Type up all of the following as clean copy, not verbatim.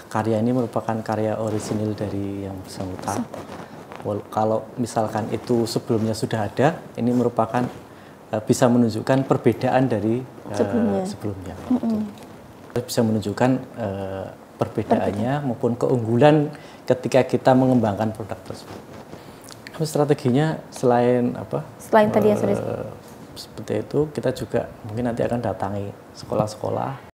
karya ini merupakan karya orisinil dari yang bersangkutan. Kalau misalkan itu sebelumnya sudah ada, ini merupakan bisa menunjukkan perbedaan dari sebelumnya. Bisa menunjukkan perbedaannya maupun keunggulan ketika kita mengembangkan produk tersebut. Strateginya selain tadi yang sudah seperti itu, kita juga mungkin nanti akan datangi sekolah-sekolah.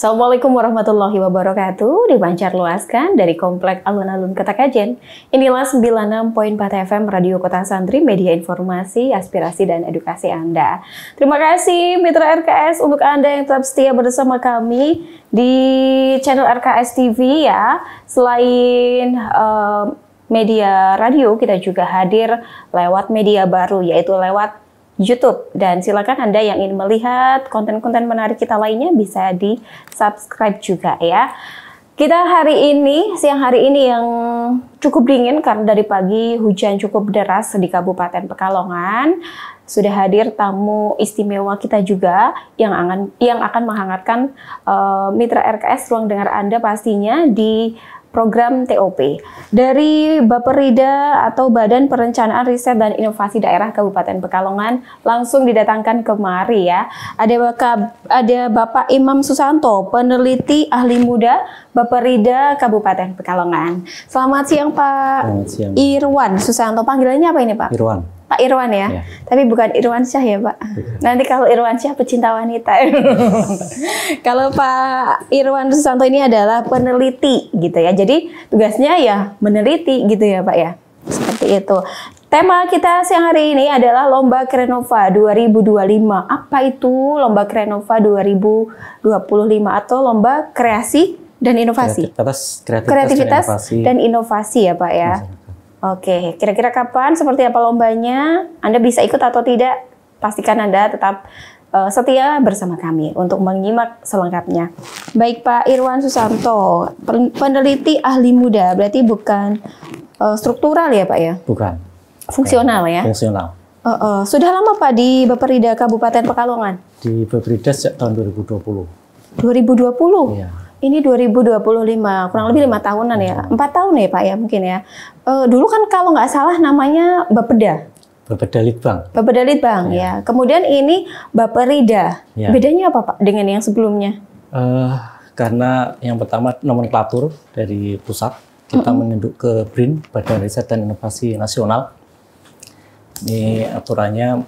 Assalamualaikum warahmatullahi wabarakatuh. Dipancar luaskan dari Komplek Alun-Alun Kota Kajen. Inilah 96.4 FM Radio Kota Santri, media informasi, aspirasi, dan edukasi Anda. Terima kasih Mitra RKS untuk Anda yang tetap setia bersama kami di channel RKS TV ya. Selain media radio, kita juga hadir lewat media baru, yaitu lewat YouTube. Dan silakan Anda yang ingin melihat konten-konten menarik kita lainnya bisa di-subscribe juga ya. Kita siang hari ini yang cukup dingin karena dari pagi hujan cukup deras di Kabupaten Pekalongan. Sudah hadir tamu istimewa kita juga yang akan menghangatkan Mitra RKS ruang dengar Anda pastinya di program TOP dari Bapperida atau Badan Perencanaan Riset dan Inovasi Daerah Kabupaten Pekalongan langsung didatangkan kemari ya. Ada Bapak Imam Susanto, peneliti ahli muda Bapperida Kabupaten Pekalongan. Selamat siang Pak. Selamat siang. Irwan Susanto, panggilannya apa ini Pak? Irwan. Pak Irwan ya? Tapi bukan Irwan Syah ya Pak? Nanti kalau Irwan Syah pecinta wanita. Kalau Pak Irwan Susanto ini adalah peneliti gitu ya. Jadi tugasnya ya meneliti gitu ya Pak ya. Seperti itu. Tema kita siang hari ini adalah Lomba Krenova 2025. Apa itu Lomba Krenova 2025 atau Lomba Kreasi dan Inovasi? Kreativitas dan inovasi ya Pak ya. Oke, kira-kira kapan, seperti apa lombanya? Anda bisa ikut atau tidak? Pastikan Anda tetap setia bersama kami untuk menyimak selengkapnya. Baik Pak Irwan Susanto, peneliti ahli muda, berarti bukan struktural ya Pak ya? Bukan. Fungsional ya? Fungsional. Sudah lama Pak di Bapperida Kabupaten Pekalongan? Di Bapperida sejak tahun 2020. 2020? Iya. Ini 2025, kurang lebih 5 tahunan ya, 4 tahun ya Pak ya mungkin ya. Dulu kan kalau nggak salah namanya Bapeda. Bapeda Litbang. Bapeda Litbang ya. Kemudian ini Bapperida. Ya. Bedanya apa Pak dengan yang sebelumnya? Karena yang pertama nomenklatur dari pusat, kita menunduk ke BRIN, Badan Riset dan Inovasi Nasional. Ini aturannya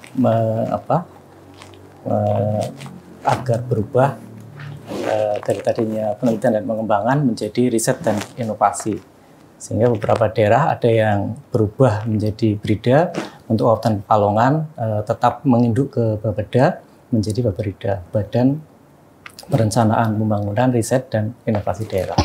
agar berubah dari tadinya penelitian dan pengembangan menjadi riset dan inovasi, sehingga beberapa daerah ada yang berubah menjadi Brida untuk Kabupaten Pekalongan, tetap menginduk ke Bapeda menjadi Bapperida, Badan Perencanaan Pembangunan Riset dan Inovasi Daerah.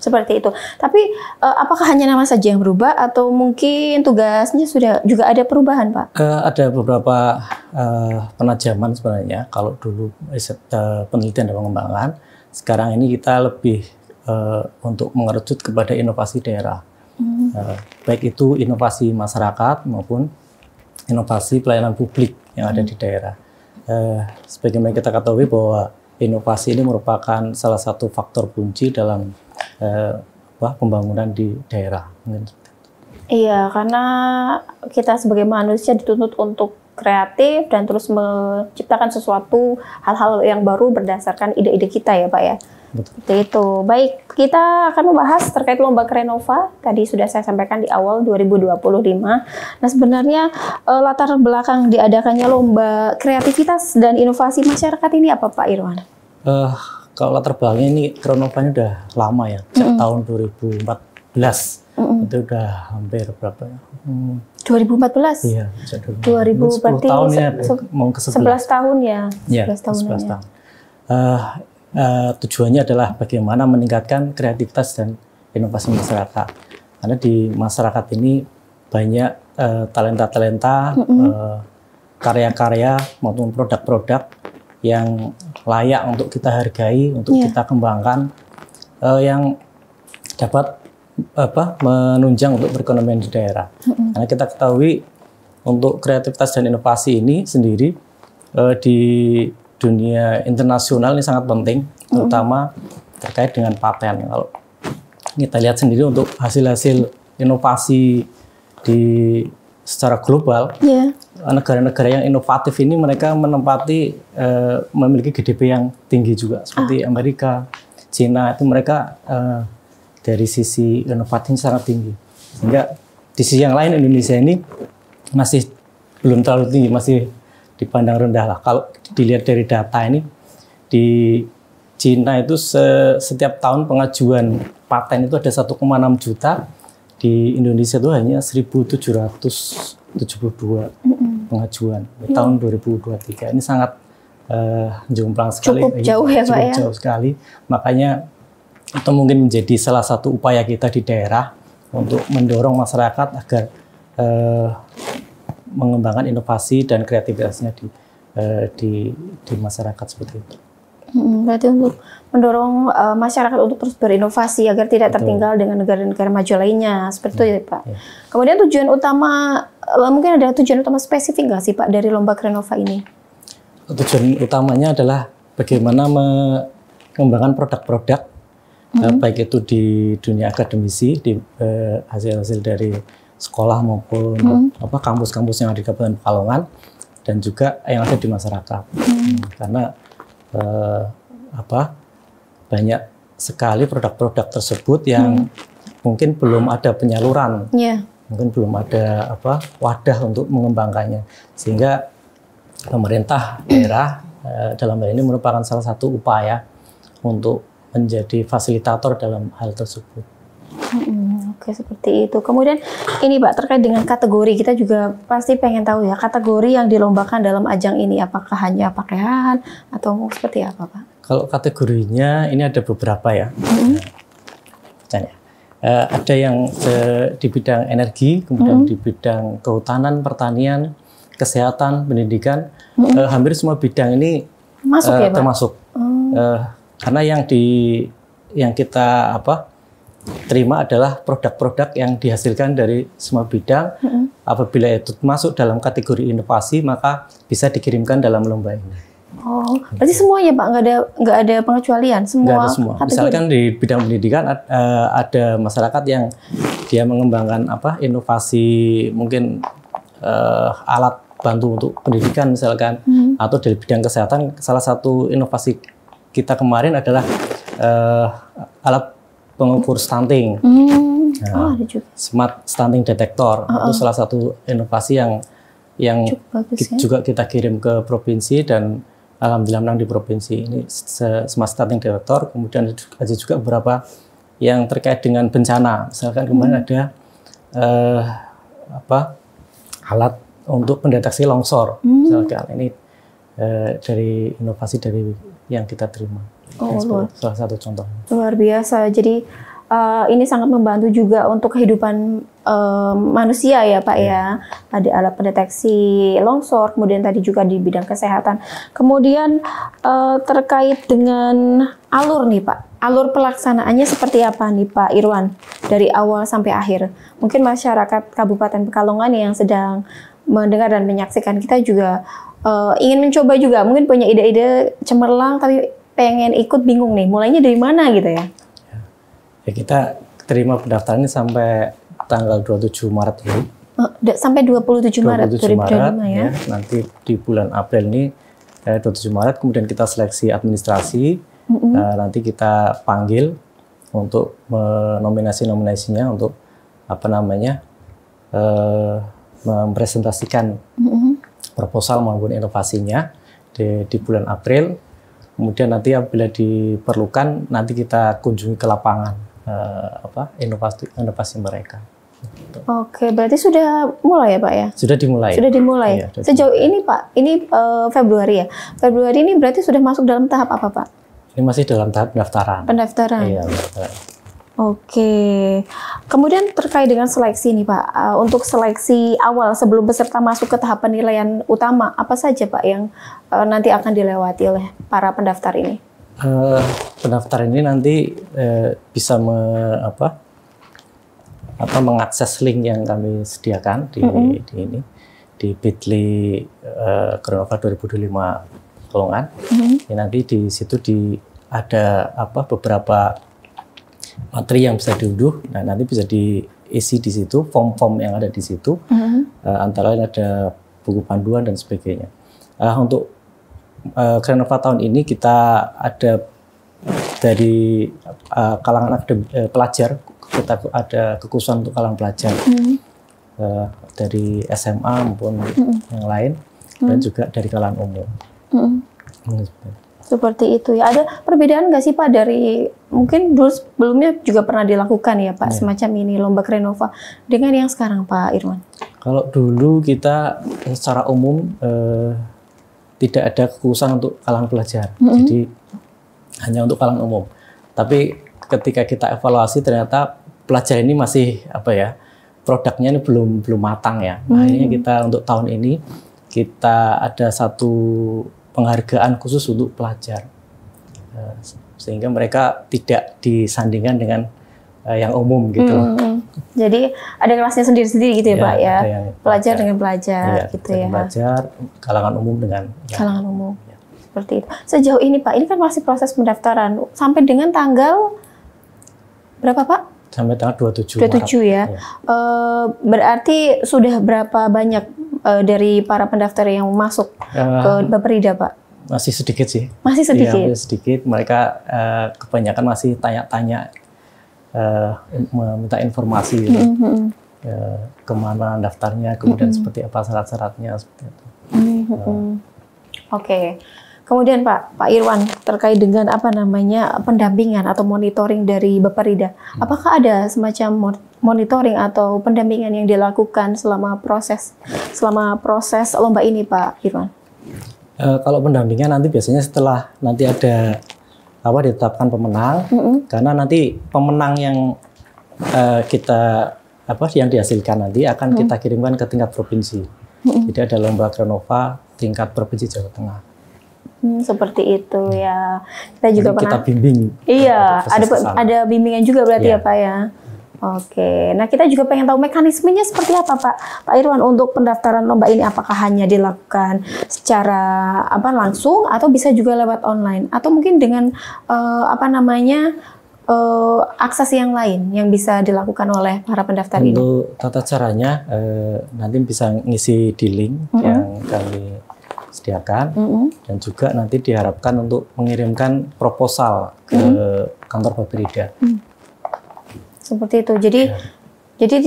Seperti itu. Tapi apakah hanya nama saja yang berubah atau mungkin tugasnya sudah juga ada perubahan Pak? Ada beberapa penajaman sebenarnya. Kalau dulu riset penelitian dan pengembangan, sekarang ini kita lebih untuk mengerucut kepada inovasi daerah. Baik itu inovasi masyarakat maupun inovasi pelayanan publik yang ada di daerah. Sebagaimana kita ketahui bahwa inovasi ini merupakan salah satu faktor kunci dalam pembangunan di daerah. Iya, karena kita sebagai manusia dituntut untuk kreatif dan terus menciptakan sesuatu hal-hal yang baru berdasarkan ide-ide kita ya Pak ya. Betul. Seperti itu. Baik, kita akan membahas terkait Lomba Krenova. Tadi sudah saya sampaikan di awal 2025. Nah sebenarnya latar belakang diadakannya Lomba Kreativitas dan Inovasi Masyarakat ini apa Pak Irwan? Kalau latar belakangnya ini Krenovanya udah lama ya, sejak tahun 2014. Itu udah hampir berapa ya? 2014? Iya, 2000 berarti tahun ya, mau ke 11 tahun ya? Ya, 11 tahun. Tujuannya adalah bagaimana meningkatkan kreativitas dan inovasi masyarakat. Karena di masyarakat ini banyak talenta-talenta, karya-karya maupun produk-produk yang layak untuk kita hargai, untuk kita kembangkan, yang dapat menunjang untuk perekonomian di daerah. Karena kita ketahui untuk kreativitas dan inovasi ini sendiri di dunia internasional ini sangat penting, terutama terkait dengan paten. Kalau kita lihat sendiri untuk hasil-hasil inovasi secara global, negara-negara yang inovatif ini mereka menempati memiliki GDP yang tinggi juga, seperti Amerika, Cina, itu mereka dari sisi inovatif sangat tinggi. Sehingga di sisi yang lain Indonesia ini masih belum terlalu tinggi, masih dipandang rendah lah. Kalau dilihat dari data ini, di Cina itu setiap tahun pengajuan paten itu ada 1,6 juta, di Indonesia itu hanya 1.772 pengajuan di tahun 2023. Ini sangat jomplang sekali. Cukup jauh ya Pak ya? Cukup jauh sekali. Makanya itu mungkin menjadi salah satu upaya kita di daerah untuk mendorong masyarakat agar mengembangkan inovasi dan kreativitasnya di masyarakat seperti itu. Berarti untuk mendorong masyarakat untuk terus berinovasi agar tidak tertinggal dengan negara-negara maju lainnya, seperti itu ya Pak. Kemudian tujuan utama, mungkin ada tujuan utama spesifik nggak sih Pak dari Lomba Krenova ini? Tujuan utamanya adalah bagaimana mengembangkan produk-produk, baik itu di dunia akademisi, di hasil-hasil dari sekolah maupun kampus-kampus yang ada di Kabupaten Pekalongan, dan juga yang ada di masyarakat. Karena banyak sekali produk-produk tersebut yang mungkin belum ada penyaluran, mungkin belum ada wadah untuk mengembangkannya, sehingga pemerintah daerah dalam hal ini merupakan salah satu upaya untuk menjadi fasilitator dalam hal tersebut. Oke, seperti itu. Kemudian ini Pak, terkait dengan kategori, kita juga pasti pengen tahu ya, kategori yang dilombakan dalam ajang ini, apakah hanya pakaian atau seperti apa Pak? Kalau kategorinya ini ada beberapa ya. Ada yang di bidang energi, kemudian di bidang kehutanan, pertanian, kesehatan, pendidikan, hampir semua bidang ini masuk ya Pak? Termasuk. Karena yang kita terima adalah produk-produk yang dihasilkan dari semua bidang. Apabila itu masuk dalam kategori inovasi, maka bisa dikirimkan dalam lomba ini. Oh, berarti semuanya Pak, nggak ada pengecualian, semua. Nggak ada semua. Misalkan di bidang pendidikan ada masyarakat yang dia mengembangkan inovasi, mungkin alat bantu untuk pendidikan misalkan, atau dari bidang kesehatan. Salah satu inovasi kita kemarin adalah alat pengukur stunting, ada juga. Smart stunting detector, itu salah satu inovasi yang juga kita kirim ke provinsi, dan alhamdulillah menang di provinsi ini, smart stunting detector. Kemudian ada juga beberapa yang terkait dengan bencana, misalkan kemarin ada alat untuk mendeteksi longsor, misalkan ini dari inovasi dari yang kita terima. Salah satu contoh. Luar biasa. Jadi ini sangat membantu juga untuk kehidupan manusia ya Pak ya. Ada alat pendeteksi longsor, kemudian tadi juga di bidang kesehatan. Kemudian terkait dengan alur nih Pak, alur pelaksanaannya seperti apa nih Pak Irwan dari awal sampai akhir? Mungkin masyarakat Kabupaten Pekalongan yang sedang mendengar dan menyaksikan kita juga ingin mencoba juga, mungkin punya ide-ide cemerlang tapi pengen ikut, bingung nih, mulainya dari mana gitu ya? Ya, kita terima pendaftaran ini sampai tanggal 27 Maret ini. Sampai 27 Maret 2025 ya? Nanti di bulan April ini, 27 Maret, kemudian kita seleksi administrasi, nanti kita panggil untuk nominasi-nominasinya untuk mempresentasikan proposal maupun inovasinya di bulan April. Kemudian nanti apabila diperlukan, nanti kita kunjungi ke lapangan inovasi mereka. Oke, berarti sudah mulai ya Pak ya? Sudah dimulai. Sudah dimulai. Iya, sejauh ini Pak, ini Februari ya? Februari ini berarti sudah masuk dalam tahap apa Pak? Ini masih dalam tahap pendaftaran. Pendaftaran? Iya, pendaftaran. Oke. Kemudian terkait dengan seleksi nih Pak, untuk seleksi awal sebelum peserta masuk ke tahap penilaian utama, apa saja Pak yang nanti akan dilewati oleh para pendaftar ini? Pendaftar ini nanti bisa mengakses link yang kami sediakan di bit.ly Kronova 2025 Pekalongan. Nanti di situ ada beberapa materi yang bisa diunduh. Nah, nanti bisa diisi di situ, form-form yang ada di situ. Antara lain ada buku panduan dan sebagainya. Untuk Kronova tahun ini kita ada dari kalangan pelajar, kita ada kekhususan untuk kalangan pelajar dari SMA maupun yang lain, dan juga dari kalangan umum. Seperti itu ya. Ada perbedaan nggak sih Pak dari mungkin dulu sebelumnya juga pernah dilakukan ya Pak semacam ini lomba Kronova dengan yang sekarang Pak Irwan? Kalau dulu kita secara umum tidak ada kekhususan untuk kalangan pelajar, jadi hanya untuk kalangan umum. Tapi ketika kita evaluasi ternyata pelajar ini masih produknya ini belum matang ya. Akhirnya kita untuk tahun ini kita ada satu penghargaan khusus untuk pelajar, sehingga mereka tidak disandingkan dengan yang umum gitu. Jadi ada kelasnya sendiri-sendiri gitu ya Pak ya, pelajar dengan pelajar gitu ya. Pelajar, kalangan umum dengan kalangan umum. Seperti itu. Sejauh ini Pak, ini kan masih proses pendaftaran sampai dengan tanggal berapa Pak? Sampai tanggal 27 ya. Berarti sudah berapa banyak dari para pendaftar yang masuk ke Baperida Pak? Masih sedikit sih. Masih sedikit? Iya, masih sedikit. Mereka kebanyakan masih tanya-tanya, meminta informasi kemana daftarnya, kemudian seperti apa syarat-syaratnya, seperti itu. Oke. Kemudian Pak Irwan, terkait dengan pendampingan atau monitoring dari Baperida, apakah ada semacam monitoring atau pendampingan yang dilakukan selama proses lomba ini Pak Irwan? Kalau pendampingan nanti biasanya setelah nanti ada ditetapkan pemenang, karena nanti pemenang yang yang dihasilkan nanti akan kita kirimkan ke tingkat provinsi. Jadi ada lomba Kronova tingkat provinsi Jawa Tengah. Seperti itu ya. Kita juga kita bimbing. Iya, ada bimbingan juga berarti ya Pak ya. Oke. Nah, kita juga pengen tahu mekanismenya seperti apa Pak Irwan untuk pendaftaran lomba ini, apakah hanya dilakukan secara langsung atau bisa juga lewat online atau mungkin dengan akses yang lain yang bisa dilakukan oleh para pendaftar ini? Untuk tata caranya nanti bisa ngisi di link yang kami sediakan, dan juga nanti diharapkan untuk mengirimkan proposal ke kantor Baperida. Seperti itu. Jadi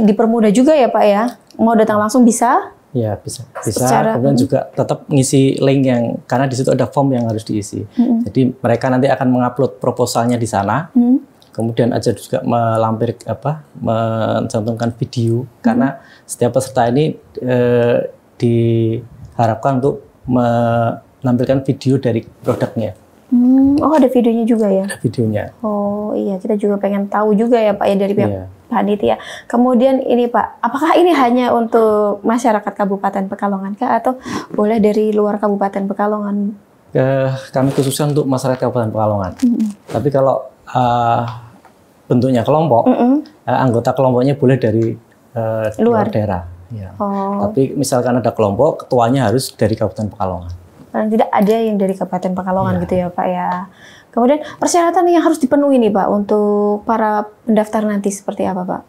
dipermudah juga ya Pak ya. Mau datang langsung bisa? Ya bisa. Kemudian juga tetap ngisi link karena di situ ada form yang harus diisi. Jadi mereka nanti akan mengupload proposalnya di sana. Kemudian aja juga mencantumkan video, karena setiap peserta ini diharapkan untuk menampilkan video dari produknya. Oh, ada videonya juga ya? Ada videonya. Oh iya, kita juga pengen tahu juga ya Pak ya dari pihak panitia. Kemudian ini Pak, apakah ini hanya untuk masyarakat Kabupaten Pekalongan kah atau boleh dari luar Kabupaten Pekalongan? Kami khususkan untuk masyarakat Kabupaten Pekalongan. Tapi kalau bentuknya kelompok, anggota kelompoknya boleh dari luar daerah. Ya. Tapi misalkan ada kelompok, ketuanya harus dari Kabupaten Pekalongan. Paling tidak ada yang dari Kabupaten Pekalongan gitu ya Pak ya. Kemudian persyaratan yang harus dipenuhi nih Pak untuk para pendaftar nanti seperti apa Pak?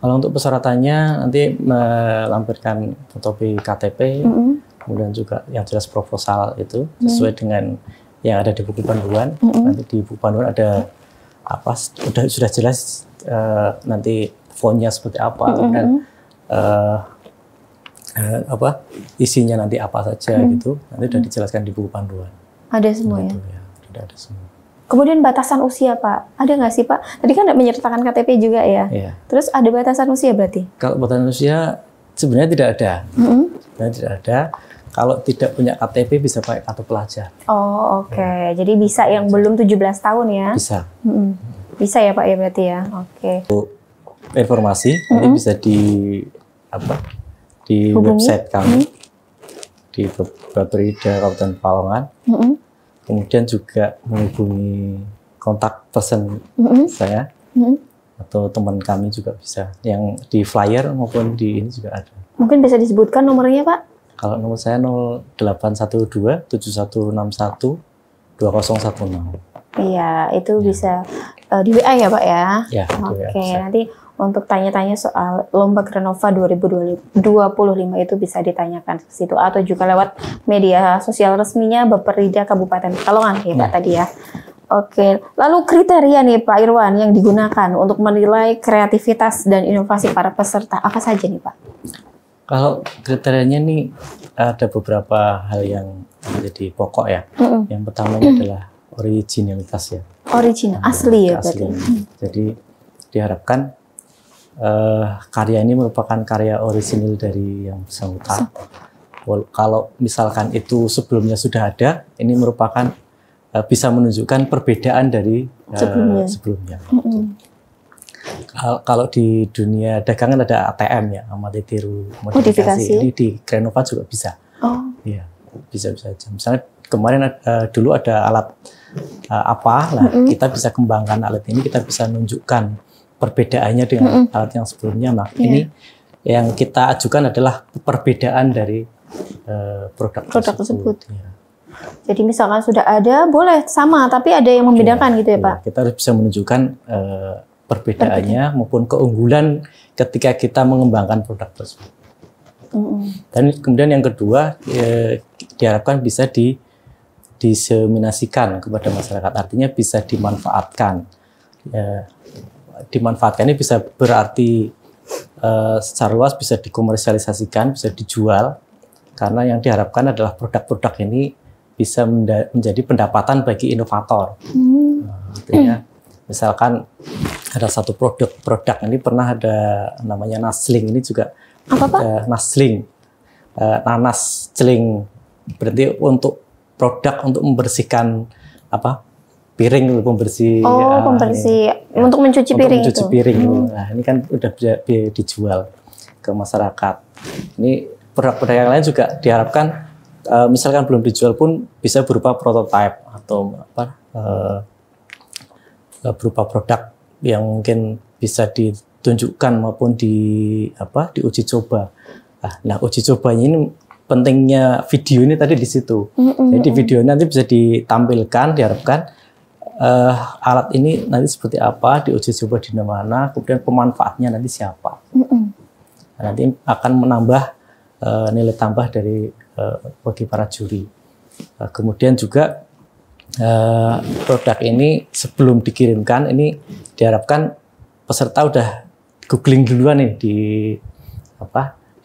Kalau untuk persyaratannya nanti melampirkan fotokopi KTP, kemudian juga yang jelas proposal itu sesuai dengan yang ada di buku panduan. Nanti di buku panduan ada sudah jelas nanti fontnya seperti apa, kemudian isinya nanti apa saja gitu, nanti sudah dijelaskan di buku panduan. Ada semua gitu, ya? Sudah ada semua. Kemudian batasan usia Pak, ada nggak sih Pak? Tadi kan menyertakan KTP juga ya. Terus ada batasan usia berarti? Kalau batasan usia sebenarnya tidak ada. Sebenarnya tidak ada. Kalau tidak punya KTP bisa pakai kartu pelajar. Oh oke. Jadi bisa yang belum 17 tahun ya? Bisa. Bisa ya Pak ya berarti ya. Oke. Informasi nanti bisa di Hubungi. website kami di Bapeda Kabupaten Pekalongan. Kemudian juga menghubungi kontak person saya atau teman kami juga bisa. Yang di flyer maupun di ini juga ada. Mungkin bisa disebutkan nomornya Pak? Kalau nomor saya 0812 7161 2016. Iya, itu bisa di WA ya Pak ya? Ya, Oke, nanti untuk tanya-tanya soal Lomba Krenova 2025 itu bisa ditanyakan ke situ atau juga lewat media sosial resminya Bapeda Kabupaten Pekalongan ya Pak tadi ya. Oke, lalu kriteria nih Pak Irwan yang digunakan untuk menilai kreativitas dan inovasi para peserta apa saja nih Pak? Kalau kriterianya nih ada beberapa hal yang menjadi pokok ya. Yang pertamanya adalah originalitas ya. Original, asli ya asli. berarti. Jadi diharapkan karya ini merupakan karya orisinil dari yang bersangkutan. Kalau misalkan itu sebelumnya sudah ada, ini merupakan bisa menunjukkan perbedaan dari sebelumnya. Kalau di dunia dagangan ada ATM ya, amati tiru modifikasi. Ini di Krenova juga bisa. Iya, bisa aja. Misalnya kemarin dulu ada alat kita bisa kembangkan alat ini, kita bisa menunjukkan perbedaannya dengan alat yang sebelumnya. Nah, ini yang kita ajukan adalah perbedaan dari produk tersebut. Ya. Jadi misalkan sudah ada, boleh sama, tapi ada yang membedakan gitu ya Pak? Kita harus bisa menunjukkan perbedaannya maupun keunggulan ketika kita mengembangkan produk tersebut. Dan kemudian yang kedua, diharapkan bisa diseminasikan kepada masyarakat, artinya bisa dimanfaatkan. Dimanfaatkan ini bisa berarti secara luas bisa dikomersialisasikan, bisa dijual, karena yang diharapkan adalah produk-produk ini bisa menjadi pendapatan bagi inovator. Artinya misalkan ada satu produk ini pernah ada namanya nasling, ini juga nasling, nanas celing, berarti untuk produk untuk membersihkan piring, pembersih untuk mencuci piring itu. Nah, ini kan udah bisa dijual ke masyarakat. Ini produk-produk yang lain juga diharapkan misalkan belum dijual pun bisa berupa prototipe atau berupa produk yang mungkin bisa ditunjukkan maupun diuji coba. Nah, uji cobanya ini pentingnya video ini tadi di situ. Jadi video nanti bisa ditampilkan, diharapkan alat ini nanti seperti apa, diuji coba di mana, kemudian pemanfaatnya nanti siapa. Nanti akan menambah nilai tambah dari bagi para juri. Kemudian juga produk ini sebelum dikirimkan ini diharapkan peserta udah googling duluan nih di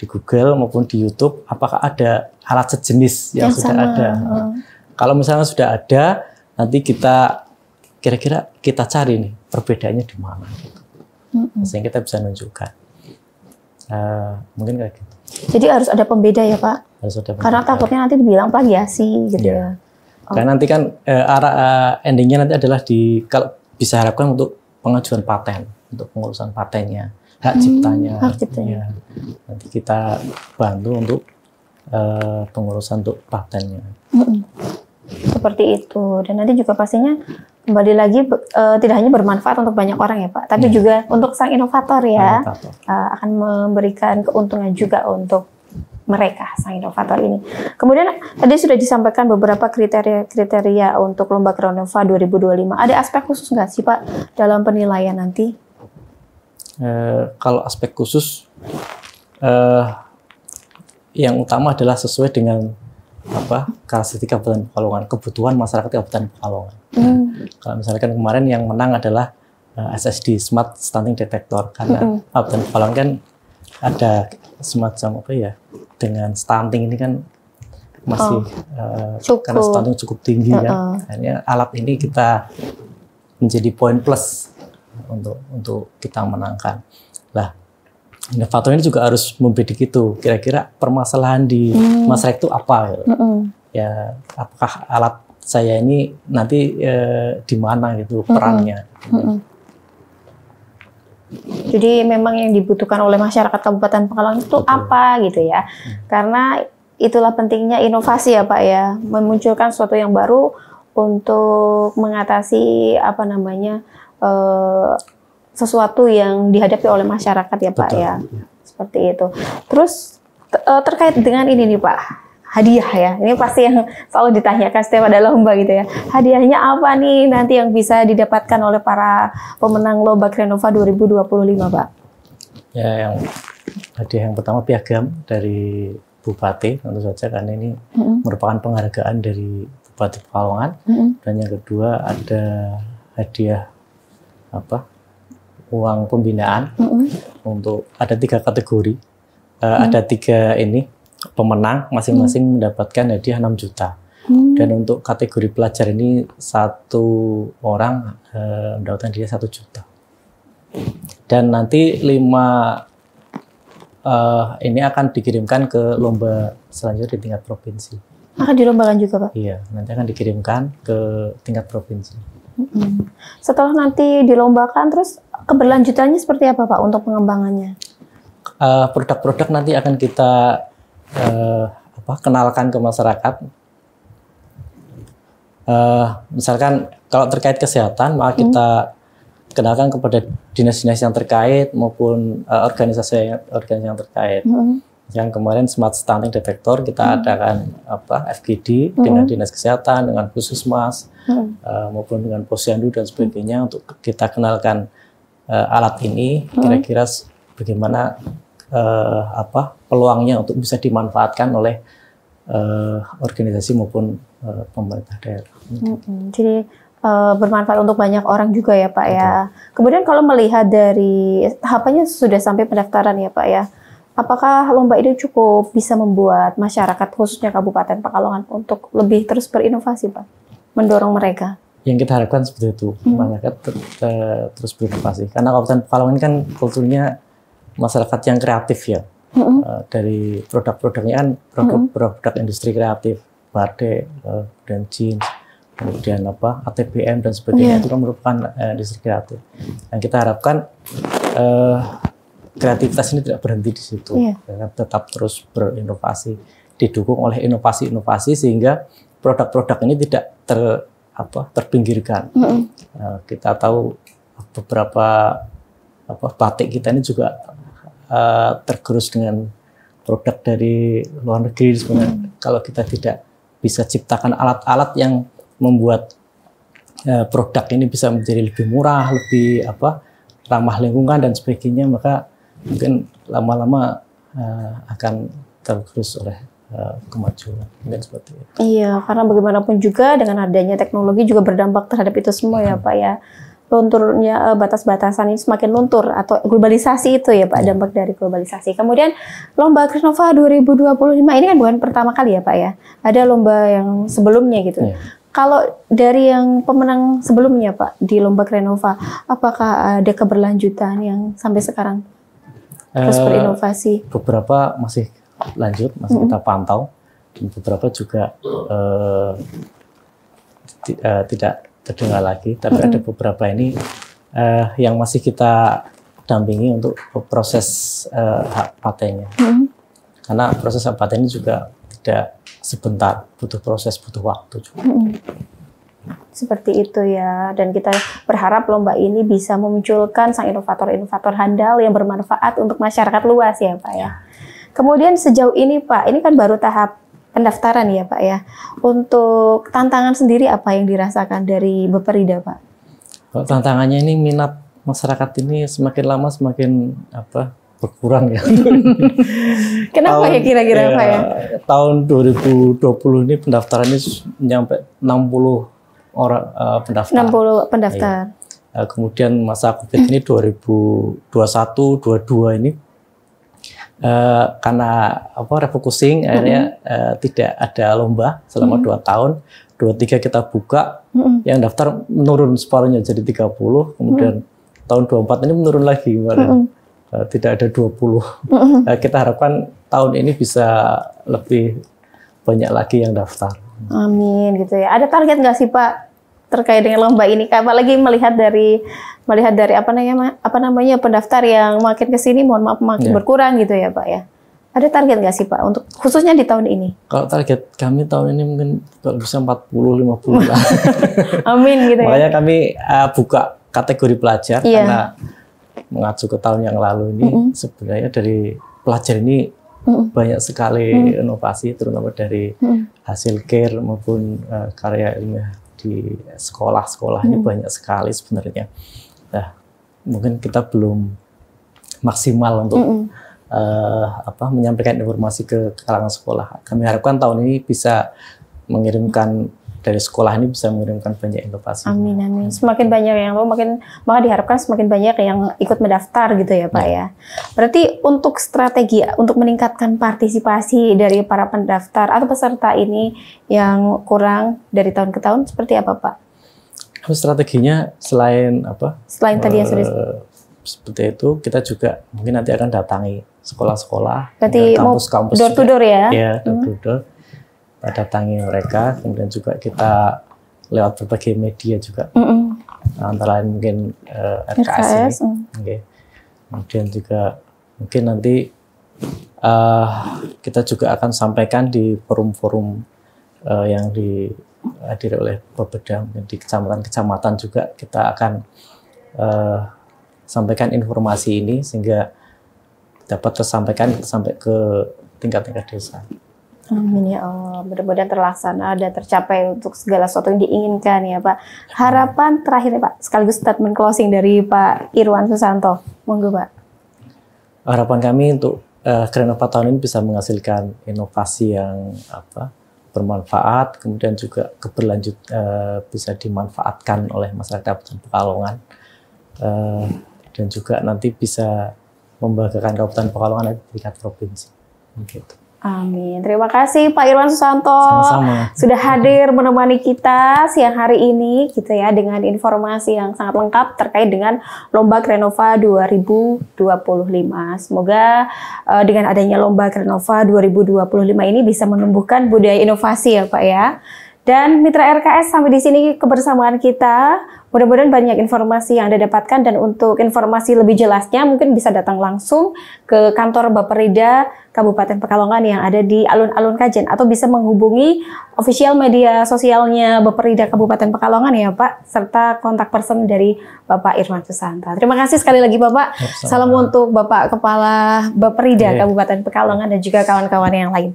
Google maupun di YouTube, apakah ada alat sejenis yang sudah ada. Kalau misalnya sudah ada, nanti kita kira-kira kita cari nih perbedaannya di mana, gitu. Sehingga kita bisa menunjukkan. Mungkin kayak gitu. Jadi harus ada pembeda ya Pak? Harus ada pembeda. Karena takutnya nanti dibilang plagiasi gitu ya. Karena nanti kan endingnya nanti adalah kalau bisa harapkan untuk pengajuan paten, untuk pengurusan patennya, hak ciptanya. Ya. Nanti kita bantu untuk pengurusan untuk patennya. Seperti itu. Dan nanti juga pastinya kembali lagi tidak hanya bermanfaat untuk banyak orang ya Pak, tapi juga untuk sang inovator ya. Akan memberikan keuntungan juga untuk mereka, sang inovator ini. Kemudian tadi sudah disampaikan beberapa kriteria untuk Lomba Krenova 2025. Ada aspek khusus nggak sih Pak dalam penilaian nanti? Kalau aspek khusus, yang utama adalah sesuai dengan karakteristik Kabupaten Pekalongan, kebutuhan masyarakat Kabupaten Pekalongan. Kalau misalkan kemarin yang menang adalah SSD, Smart Stunting Detector, karena Kabupaten Pekalongan kan ada semacam dengan stunting ini kan masih karena stunting cukup tinggi kan. Akhirnya alat ini kita menjadi poin plus untuk kita menangkan. Lah, inovator ini juga harus membidik itu. Kira-kira permasalahan di masyarakat itu apa? Ya, apakah alat saya ini nanti di mana gitu perannya? Jadi memang yang dibutuhkan oleh masyarakat Kabupaten Pekalongan itu apa gitu ya. Karena itulah pentingnya inovasi ya Pak ya, memunculkan sesuatu yang baru untuk mengatasi apa namanya sesuatu yang dihadapi oleh masyarakat ya Pak. Betul. Ya. Seperti itu. Terus terkait dengan ini nih Pak, hadiah ya. Ini pasti yang selalu ditanyakan setiap ada lomba gitu ya. Hadiahnya apa nih nanti yang bisa didapatkan oleh para pemenang lomba Krenova 2025 Pak? Ya, yang hadiah yang pertama piagam dari Bupati tentu saja, karena ini merupakan penghargaan dari Bupati Pekalongan. Dan yang kedua ada hadiah uang pembinaan untuk ada 3 kategori, ada 3 ini pemenang masing-masing mendapatkan hadiah 6 juta. Dan untuk kategori pelajar ini 1 orang mendapatkan hadiah 1 juta. Dan nanti 5 ini akan dikirimkan ke lomba selanjutnya di tingkat provinsi. Akan dilombakan juga Pak? Iya, nanti akan dikirimkan ke tingkat provinsi. Setelah nanti dilombakan, terus keberlanjutannya seperti apa Pak untuk pengembangannya? Produk-produk nanti akan kita kenalkan ke masyarakat. Misalkan kalau terkait kesehatan, maka kita kenalkan kepada dinas-dinas yang terkait maupun organisasi yang terkait. Yang kemarin Smart Stunting Detector kita adakan FGD dengan dinas kesehatan, dengan Puskesmas, maupun dengan Posyandu dan sebagainya untuk kita kenalkan alat ini. Kira-kira bagaimana peluangnya untuk bisa dimanfaatkan oleh organisasi maupun pemerintah daerah. Jadi bermanfaat untuk banyak orang juga ya Pak ya. Kemudian kalau melihat dari tahapannya sudah sampai pendaftaran ya Pak ya, apakah lomba ini cukup bisa membuat masyarakat khususnya Kabupaten Pekalongan untuk lebih terus berinovasi Pak, mendorong mereka? Yang kita harapkan seperti itu, masyarakat terus berinovasi. Karena Kabupaten Pekalongan ini kan kulturnya masyarakat yang kreatif ya. Dari produk-produknya kan produk industri kreatif, batik, dan jeans, kemudian ATBM dan sebagainya, itu kan merupakan industri kreatif. Dan kita harapkan kreativitas ini tidak berhenti di situ, tetap terus berinovasi, didukung oleh inovasi-inovasi sehingga produk-produk ini tidak terpinggirkan. Kita tahu beberapa batik kita ini juga tergerus dengan produk dari luar negeri. Sebenarnya kalau kita tidak bisa ciptakan alat-alat yang membuat produk ini bisa menjadi lebih murah, lebih ramah lingkungan dan sebagainya, maka mungkin lama-lama akan tergerus oleh kemajuan. Mungkin seperti itu. Iya, karena bagaimanapun juga dengan adanya teknologi juga berdampak terhadap itu semua ya Pak ya. Lunturnya batas-batasan ini semakin luntur, atau globalisasi itu ya Pak, dampak dari globalisasi. Kemudian lomba Krenova 2025 ini kan bukan pertama kali ya Pak ya, ada lomba yang sebelumnya gitu. Kalau dari yang pemenang sebelumnya Pak di lomba Krenova, apakah ada keberlanjutan yang sampai sekarang terus berinovasi? Beberapa masih lanjut, masih kita pantau, dan beberapa juga tidak terdengar lagi, tapi ada beberapa ini yang masih kita dampingi untuk proses hak patennya. Karena proses hak paten ini juga tidak sebentar, butuh proses, butuh waktu juga. Seperti itu ya, dan kita berharap lomba ini bisa memunculkan sang inovator-inovator handal yang bermanfaat untuk masyarakat luas ya Pak ya. Kemudian sejauh ini Pak, ini kan baru tahap pendaftaran ya Pak ya. Untuk tantangan sendiri apa yang dirasakan dari Beperida Pak? Tantangannya ini minat masyarakat ini semakin lama semakin berkurang ya. Kenapa ya kira-kira Pak ya? Tahun 2020 ini pendaftarannya nyampe 60 orang pendaftar. 60 pendaftar. Ya. Kemudian masa Covid ini 2021, 22 ini karena refocusing akhirnya tidak ada lomba selama 2 tahun. 23 kita buka, yang daftar menurun separuhnya jadi 30, kemudian tahun 24 ini menurun lagi kemarin. Tidak ada 20. Kita harapkan tahun ini bisa lebih banyak lagi yang daftar. Amin gitu ya. Ada target nggak sih Pak terkait dengan lomba ini, apalagi melihat dari apa namanya pendaftar yang makin ke sini, mohon maaf makin berkurang gitu ya Pak ya. Ada target nggak sih Pak untuk khususnya di tahun ini? Kalau target kami tahun ini mungkin kalau bisa 40-50 lah. Amin gitu ya. Makanya kami buka kategori pelajar karena mengacu ke tahun yang lalu ini sebenarnya dari pelajar ini banyak sekali inovasi, terutama dari hasil care maupun karya ilmiah di sekolah-sekolah ini banyak sekali sebenarnya. Nah, mungkin kita belum maksimal untuk menyampaikan informasi ke kalangan sekolah. Kami harapkan tahun ini bisa mengirimkan dari sekolah ini bisa mengirimkan banyak inovasi. Amin amin. Semakin banyak yang maka diharapkan semakin banyak yang ikut mendaftar gitu ya Pak ya. Berarti untuk strategi untuk meningkatkan partisipasi dari para pendaftar atau peserta ini yang kurang dari tahun ke tahun seperti apa Pak? Strateginya selain Selain tadi yang sudah seperti itu, kita juga mungkin nanti akan datangi sekolah-sekolah, kampus-kampus door to door ya? Ya, door to door. Kita datangi mereka, kemudian juga kita lewat berbagai media juga, antara lain mungkin RKS ini. Kemudian juga mungkin nanti kita juga akan sampaikan di forum-forum yang dihadiri oleh Bapeda, di kecamatan-kecamatan juga kita akan sampaikan informasi ini sehingga dapat tersampaikan sampai ke tingkat-tingkat desa. Amin ya Allah, mudah-mudahan terlaksana dan tercapai untuk segala sesuatu yang diinginkan ya Pak. Harapan terakhir ya Pak, sekaligus statement closing dari Pak Irwan Susanto. Monggo Pak. Harapan kami untuk Krenova tahun ini bisa menghasilkan inovasi yang bermanfaat, kemudian juga keberlanjut bisa dimanfaatkan oleh masyarakat Kabupaten Pekalongan, dan juga nanti bisa membanggakan Kabupaten Pekalongan di tingkat provinsi. Gitu. Amin. Terima kasih Pak Irwan Susanto. Sama-sama. Sudah hadir menemani kita siang hari ini gitu ya dengan informasi yang sangat lengkap terkait dengan Lomba Krenova 2025. Semoga dengan adanya Lomba Krenova 2025 ini bisa menumbuhkan budaya inovasi ya Pak ya. Dan Mitra RKS sampai di sini kebersamaan kita. Mudah-mudahan banyak informasi yang Anda dapatkan, dan untuk informasi lebih jelasnya mungkin bisa datang langsung ke kantor Bapeda Kabupaten Pekalongan yang ada di Alun-Alun Kajen, atau bisa menghubungi official media sosialnya Bapeda Kabupaten Pekalongan ya Pak, serta kontak person dari Bapak Irwan Susanto. Terima kasih sekali lagi Bapak. Salam untuk Bapak Kepala Bapeda Kabupaten Pekalongan dan juga kawan-kawan yang lain.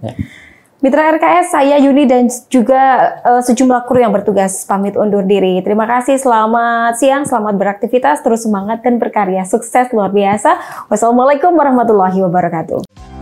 Mitra RKS, saya Yuni dan juga sejumlah kru yang bertugas pamit undur diri. Terima kasih, selamat siang, selamat beraktivitas, terus semangat dan berkarya. Sukses luar biasa. Wassalamualaikum warahmatullahi wabarakatuh.